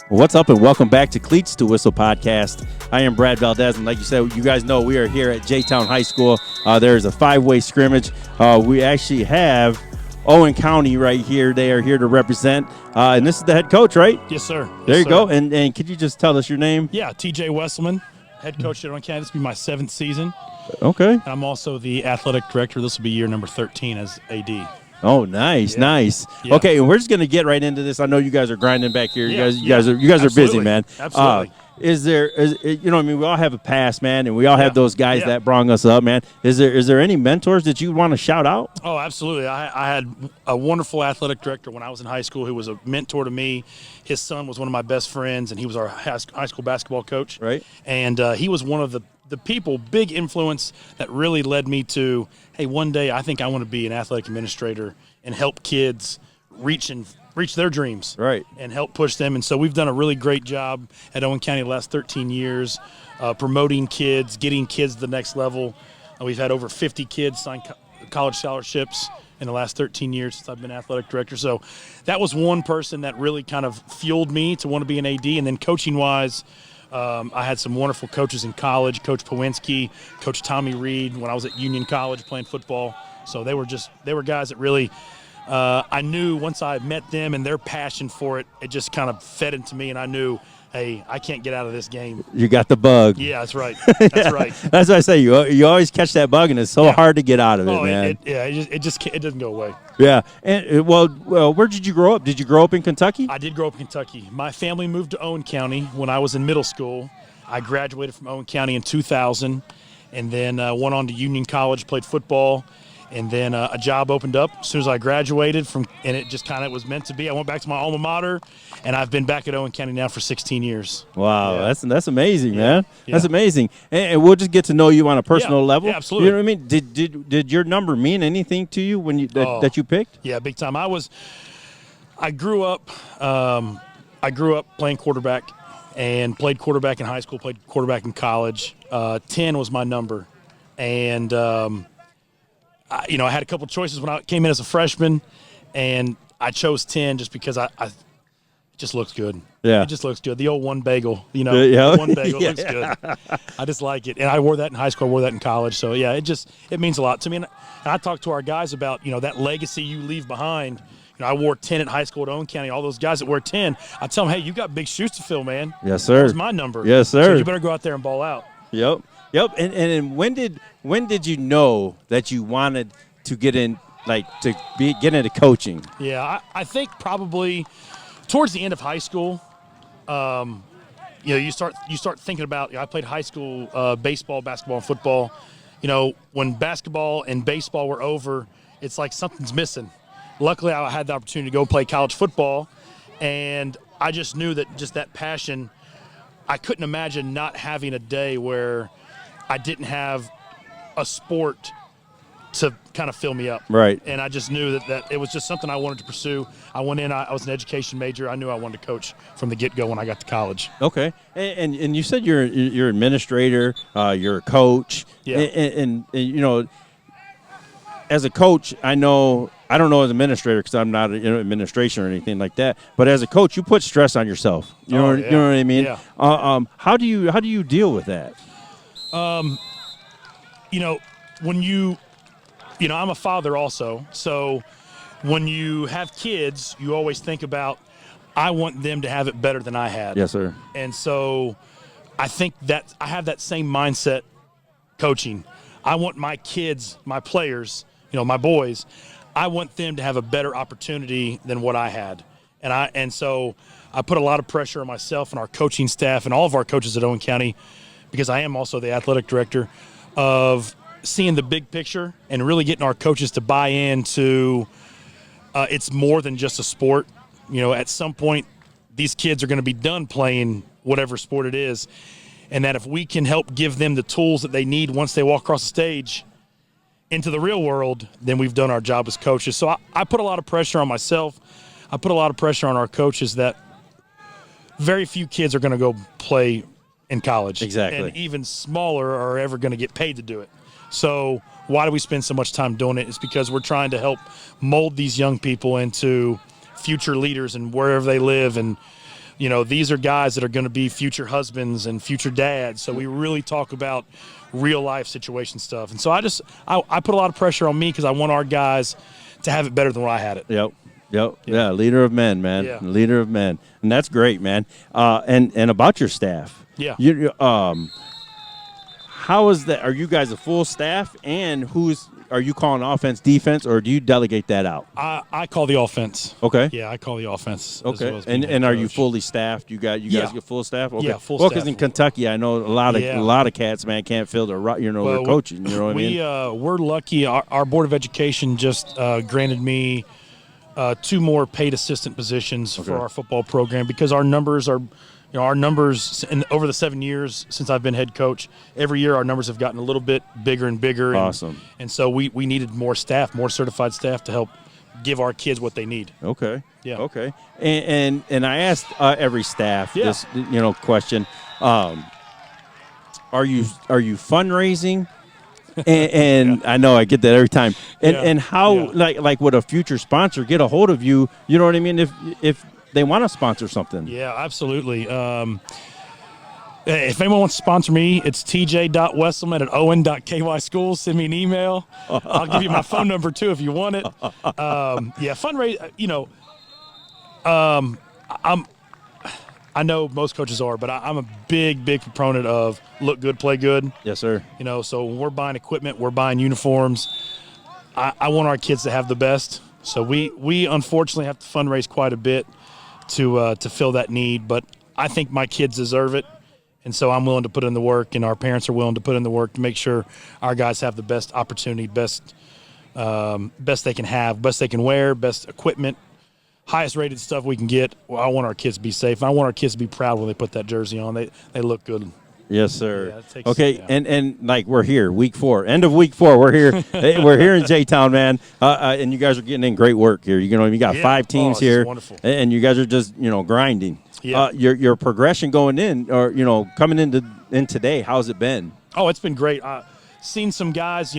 What's up, and welcome back to Cleats to Whistle podcast. I am Brad Valdez, and like you said, you guys know we are here at J-Town High School. There is a five-way scrimmage. We actually have Owen County right here. They are here to represent, and this is the head coach, right? Yes, sir. There you go. And could you just tell us your name? Yeah, TJ Wesselman, head coach at Owen County. This will be my 7th season. Okay. And I'm also the athletic director. This will be year number 13 as AD. Oh, nice, nice. Yeah. Okay, and we're just gonna get right into this. I know you guys are grinding back here. Yeah, You guys are busy, man. Absolutely. We all have a past, man, and we all have those guys Yeah. that brought us up, man. Is there any mentors that you want to shout out? Oh, absolutely. I had a wonderful athletic director when I was in high school who was a mentor to me. His son was one of my best friends, and he was our high school basketball coach. Right. And he was one of the people, big influence that really led me to, hey, one day I think I want to be an athletic administrator and help kids reach their dreams. Right. And help push them. And so we've done a really great job at Owen County the last 13 years, promoting kids, getting kids to the next level. We've had over 50 kids sign college scholarships in the last 13 years since I've been athletic director. So that was one person that really kind of fueled me to want to be an AD. And then coaching-wise, I had some wonderful coaches in college, Coach Powinski, Coach Tommy Reed when I was at Union College playing football. So they were guys that really I knew once I met them and their passion for it, it just kind of fed into me, and I knew, hey, I can't get out of this game. You got the bug. Yeah, that's right. That's right. That's what I say. You always catch that bug, and it's so hard to get out of it, man. It doesn't go away. Yeah. And well, where did you grow up? Did you grow up in Kentucky? I did grow up in Kentucky. My family moved to Owen County when I was in middle school. I graduated from Owen County in 2000, and then went on to Union College, played football. And then a job opened up as soon as I graduated and it just kind of was meant to be. I went back to my alma mater, and I've been back at Owen County now for 16 years. Wow, that's amazing, man. Yeah. That's amazing. And we'll just get to know you on a personal level. Yeah, absolutely. You know what I mean? Did your number mean anything to you when that you picked? Yeah, big time. I grew up playing quarterback and played quarterback in high school, played quarterback in college. 10 was my number, and I had a couple choices when I came in as a freshman, and I chose 10 just because it just looks good. Yeah. It just looks good. The old one bagel, Yeah. one bagel looks good. I just like it. And I wore that in high school, I wore that in college. So, yeah, it means a lot to me. And I talk to our guys about, that legacy you leave behind. I wore 10 at high school at Owen County. All those guys that wear 10, I tell them, hey, you got big shoes to fill, man. Yes, sir. That was my number. Yes, sir. So you better go out there and ball out. Yep. And when did you know that you wanted to get in, get into coaching? Yeah, I think probably towards the end of high school. You start thinking about. I played high school baseball, basketball, and football. When basketball and baseball were over, it's like something's missing. Luckily, I had the opportunity to go play college football, and I just knew that passion. I couldn't imagine not having a day where I didn't have a sport to kind of fill me up. Right. And I just knew that it was just something I wanted to pursue. I went in, I was an education major. I knew I wanted to coach from the get-go when I got to college. Okay. And you said you're an administrator, you're a coach. Yeah. And as a coach, I don't know as an administrator because I'm not in administration or anything like that. But as a coach, you put stress on yourself. You know what I mean? Yeah. How do you deal with that? When I'm a father also. So when you have kids, you always think about, I want them to have it better than I had. Yes, sir. And so I think that I have that same mindset coaching. I want my kids, my players, my boys, I want them to have a better opportunity than what I had. And so I put a lot of pressure on myself and our coaching staff and all of our coaches at Owen County, because I am also the athletic director, of seeing the big picture and really getting our coaches to buy into it's more than just a sport. At some point, these kids are going to be done playing whatever sport it is, and that if we can help give them the tools that they need once they walk across the stage into the real world, then we've done our job as coaches. So I put a lot of pressure on myself. I put a lot of pressure on our coaches that very few kids are going to go play in college. Exactly. And even smaller are ever going to get paid to do it. So why do we spend so much time doing it? It's because we're trying to help mold these young people into future leaders and wherever they live, and these are guys that are going to be future husbands and future dads. So we really talk about real life situation stuff. And so I put a lot of pressure on me because I want our guys to have it better than what I had it. Yep. Yeah. Leader of men, man. Yeah. Leader of men. And that's great, man. And about your staff. Yeah. How is that? Are you guys a full staff? And are you calling offense, defense, or do you delegate that out? I call the offense. Okay. Yeah, I call the offense. Okay. As well as being and head are you coach. fully staffed? You guys get full staff? Okay. Yeah, full well, staff. because in Kentucky, I know a lot of cats, man, can't fill their their coaching. You know what I mean? We're lucky. Our Board of Education just granted me 2 more paid assistant positions for our football program because our numbers are. Our numbers over the 7 years since I've been head coach, every year our numbers have gotten a little bit bigger and bigger. Awesome. And so we needed more staff, more certified staff to help give our kids what they need. Okay. Yeah. Okay. And I asked every staff this question. Are you fundraising? And I know I get that every time. And how like would a future sponsor get a hold of you? You know what I mean? If they want to sponsor something. Yeah, absolutely. If anyone wants to sponsor me, it's tj.wesselman@owen.kyschools. Send me an email. I'll give you my phone number, too, if you want it. Fundraise, I know most coaches are, but I'm a big proponent of look good, play good. Yes, sir. So when we're buying equipment, we're buying uniforms. I want our kids to have the best. So we unfortunately have to fundraise quite a bit to fill that need, but I think my kids deserve it, and so I'm willing to put in the work, and our parents are willing to put in the work to make sure our guys have the best opportunity, best they can have, best they can wear, best equipment, highest rated stuff we can get. Well, I want our kids to be safe. I want our kids to be proud when they put that jersey on. They look good. Yes, sir. Yeah, and like we're here, week 4, end of week 4. We're here. We're here in J-Town, man. And you guys are getting in great work here. You got 5 teams here, wonderful. And you guys are just grinding. Yeah. Your progression going in, or coming in today, how's it been? Oh, it's been great. Seen some guys.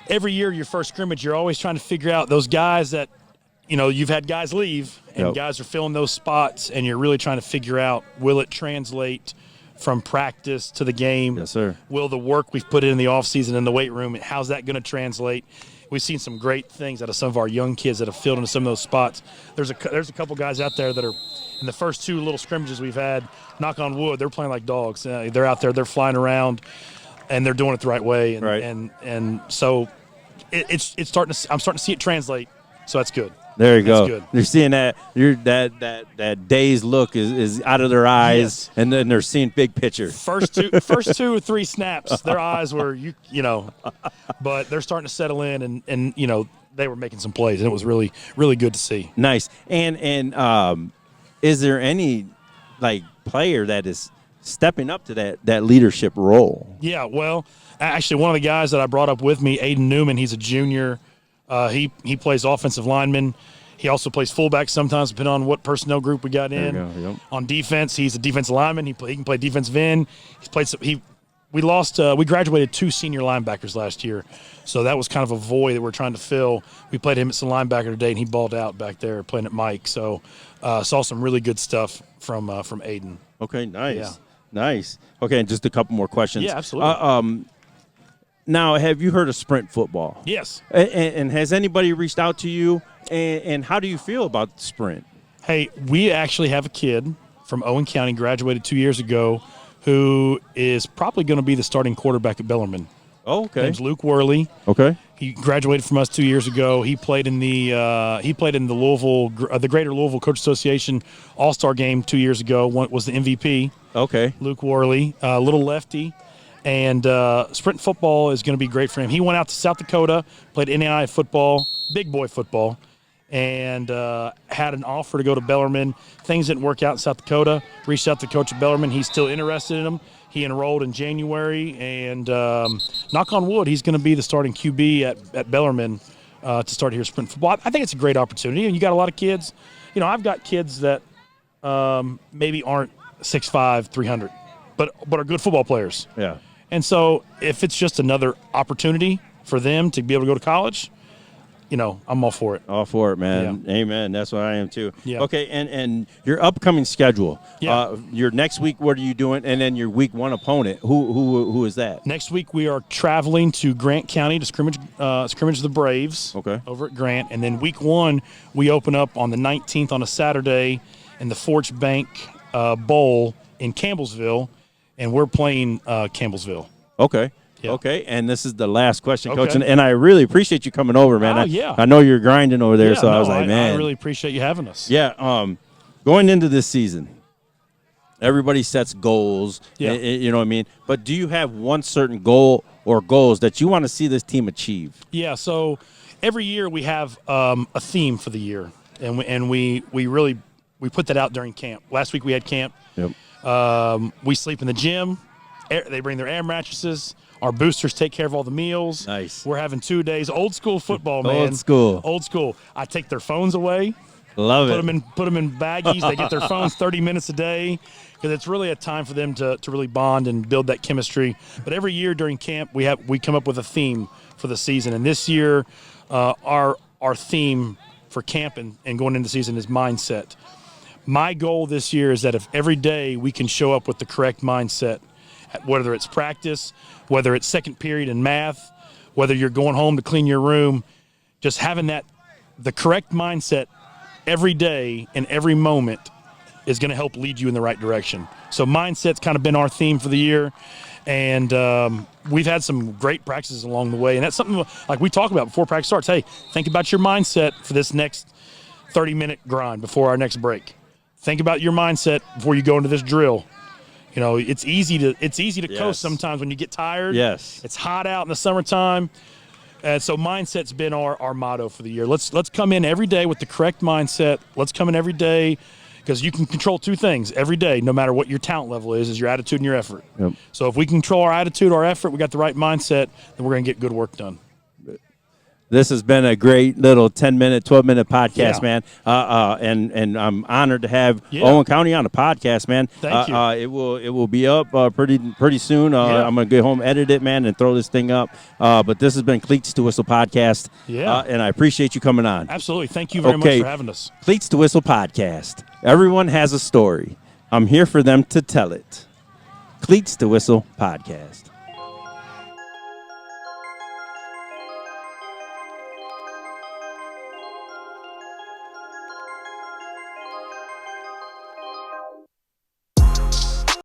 Every year your first scrimmage, you're always trying to figure out those guys that you've had guys leave, and guys are filling those spots, and you're really trying to figure out, will it translate from practice to the game? Yes, sir. Will the work we've put in the offseason in the weight room, how's that going to translate? We've seen some great things out of some of our young kids that have filled into some of those spots. There's a couple guys out there that are in the first 2 little scrimmages we've had, knock on wood, they're playing like dogs. They're out there, they're flying around, and they're doing it the right way. And so it's starting to. I'm starting to see it translate. So that's good. There you go. Good. You're seeing that dazed look is out of their eyes, and then they're seeing big picture. First 2 or 3 snaps, their eyes were but they're starting to settle in, and they were making some plays, and it was really good to see. Nice. And is there any player that is stepping up to that leadership role? Yeah. Well, actually, one of the guys that I brought up with me, Aiden Newman, he's a junior. He plays offensive lineman. He also plays fullback sometimes, depending on what personnel group we got in. There you go, yep. On defense, he's a defensive lineman. He can play defensive end. We graduated 2 senior linebackers last year, so that was kind of a void that we're trying to fill. We played him at some linebacker today, and he balled out back there playing at Mike. So saw some really good stuff from Aiden. Okay, nice. Yeah. Nice. Okay, and just a couple more questions. Yeah, absolutely. Now, have you heard of sprint football? Yes. And has anybody reached out to you? And how do you feel about sprint? Hey, we actually have a kid from Owen County, graduated 2 years ago, who is probably going to be the starting quarterback at Bellarmine. Oh, okay. His name's Luke Worley. Okay. He graduated from us 2 years ago. He played in the Louisville, the Greater Louisville Coach Association All-Star Game 2 years ago. Was the MVP. Okay. Luke Worley, little lefty. And sprint football is going to be great for him. He went out to South Dakota, played NAIA football, big boy football, and had an offer to go to Bellarmine. Things didn't work out in South Dakota. Reached out to Coach at Bellarmine. He's still interested in him. He enrolled in January, and knock on wood, he's going to be the starting QB at Bellarmine to start here sprint football. I think it's a great opportunity, and you got a lot of kids. I've got kids that maybe aren't 6'5", 300, but are good football players. Yeah. And so if it's just another opportunity for them to be able to go to college, I'm all for it. All for it, man. Yeah. Amen. That's what I am too. Yeah. Okay, and your upcoming schedule. Yeah. Your next week, what are you doing? And then your week 1 opponent. Who is that? Next week we are traveling to Grant County to scrimmage the Braves. Okay. Over at Grant, and then week 1 we open up on the 19th on a Saturday in the Forge Bank Bowl in Campbellsville, and we're playing Campbellsville. Okay. Yeah. Okay, and this is the last question, Coach, Okay. and I really appreciate you coming over, man. Yeah. I know you're grinding over there, so I was like, man. I really appreciate you having us. Yeah, going into this season, everybody sets goals, Yeah. you know what I mean? But do you have one certain goal or goals that you want to see this team achieve? Yeah, so every year we have a theme for the year, and we put that out during camp. Last week we had camp. Yep. We sleep in the gym. They bring their air mattresses. Our boosters take care of all the meals. Nice. We're having 2 days. Old school football, man. Old school. I take their phones away. Love Put it. them in baggies. They get their phones 30 minutes a day because it's really a time for them to really bond and build that chemistry. But every year during camp, we come up with a theme for the season. And this year, our theme for camp and going into the season is mindset. My goal this year is that if every day we can show up with the correct mindset, whether it's practice, whether it's second period in math, whether you're going home to clean your room, just having the correct mindset every day and every moment is going to help lead you in the right direction. So mindset's kind of been our theme for the year, and we've had some great practices along the way, and that's something like we talk about before practice starts. Hey, think about your mindset for this next 30-minute grind before our next break. Think about your mindset before you go into this drill. It's easy to Yes. coast sometimes when you get tired. Yes. It's hot out in the summertime. And so mindset's been our motto for the year. Let's come in every day with the correct mindset. Let's come in every day because you can control 2 things every day, no matter what your talent level is your attitude and your effort. Yep. So if we control our attitude, our effort, we got the right mindset, then we're going to get good work done. This has been a great little 10-minute, 12-minute podcast, Yeah. man. And I'm honored to have Owen County on the podcast, man. Thank you. It will be up pretty soon. I'm gonna get home, edit it, man, and throw this thing up. But this has been Cleats to Whistle podcast. Yeah. And I appreciate you coming on. Absolutely. Thank you very much for having us. Cleats to Whistle podcast. Everyone has a story. I'm here for them to tell it. Cleats to Whistle podcast.